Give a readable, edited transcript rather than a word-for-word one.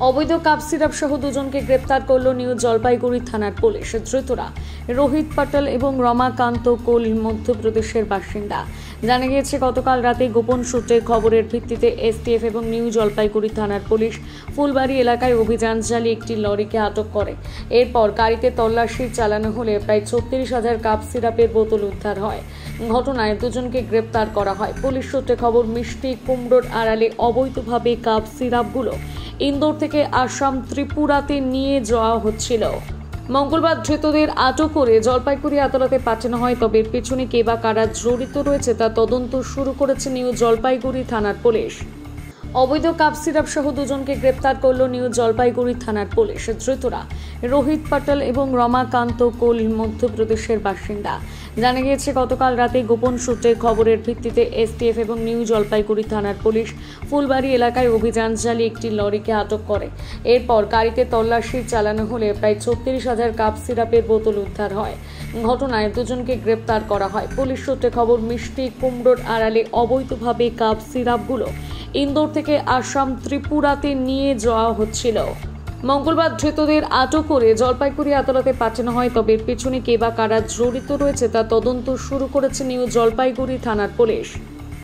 অবৈধ cough syrup সহ দুজনকে গ্রেপ্তার করল নিউ জলপাইগুড়ি থানার পুলিশ। ধৃতরা রোহিত পাটেল এবং রমাকান্ত কোল মধ্যপ্রদেশের বাসিন্দা। জানা গিয়েছে গতকাল রাতে গোপন সূত্রে খবরের ভিত্তিতে এসটিএফ এবং নিউ জলপাইগুড়ি থানার পুলিশ ফুলবাড়ি এলাকায় অভিযান চালিয়ে একটি লরিকে আটক করে। এরপর গাড়িতে তল্লাশি চালানো হলে প্রায় 36,000 কাপ সিরাপের বোতল উদ্ধার হয়। ঘটনায় দুজনকে গ্রেপ্তার করা হয়। পুলিশ সূত্রে খবর, মিষ্টি কুমড়োর আড়ালে অবৈধভাবে কাপ সিরাপগুলো ইন্দোর থেকে আসাম ত্রিপুরাতে নিয়ে যাওয়া হচ্ছিল। মঙ্গলবার ধৃতদের আটক করে জলপাইগুড়ি আদালতে পাঠানো হয়। তবে এর পেছনে কে বা কারা জড়িত রয়েছে তা তদন্ত শুরু করেছে নিউ জলপাইগুড়ি থানার পুলিশ। অবৈধ কাপ সিরাপ সহ দুজনকে গ্রেপ্তার করল নিউ জলপাইগুড়ি থানার পুলিশ। ধৃতরা রোহিত পাটেল এবং রমাকান্ত কোল মধ্যপ্রদেশের বাসিন্দা। জানা গিয়েছে গতকাল রাতে গোপন সূত্রের খবরের ভিত্তিতে এসটিএফ এবং নিউ জলপাইগুড়ি থানার পুলিশ ফুলবাড়ি এলাকায় অভিযান চালিয়ে একটি লরিকে আটক করে। এরপর গাড়িতে তল্লাশি চালানো হলে প্রায় 36,000 কাপ সিরাপের বোতল উদ্ধার হয়। ঘটনায় দুজনকে গ্রেপ্তার করা হয়। পুলিশ সূত্রে খবর, মিষ্টি কুমড়োর আড়ালে অবৈধভাবে কাপ সিরাপগুলো ইন্দোর থেকে আসাম ত্রিপুরাতে নিয়ে যাওয়া হচ্ছিল। মঙ্গলবার ধৃতদের আটক করে জলপাইগুড়ি আদালতে পাঠানো হয়। তবে এর পেছনে কে বা কারা জড়িত রয়েছে তা তদন্ত শুরু করেছে নিউ জলপাইগুড়ি থানার পুলিশ।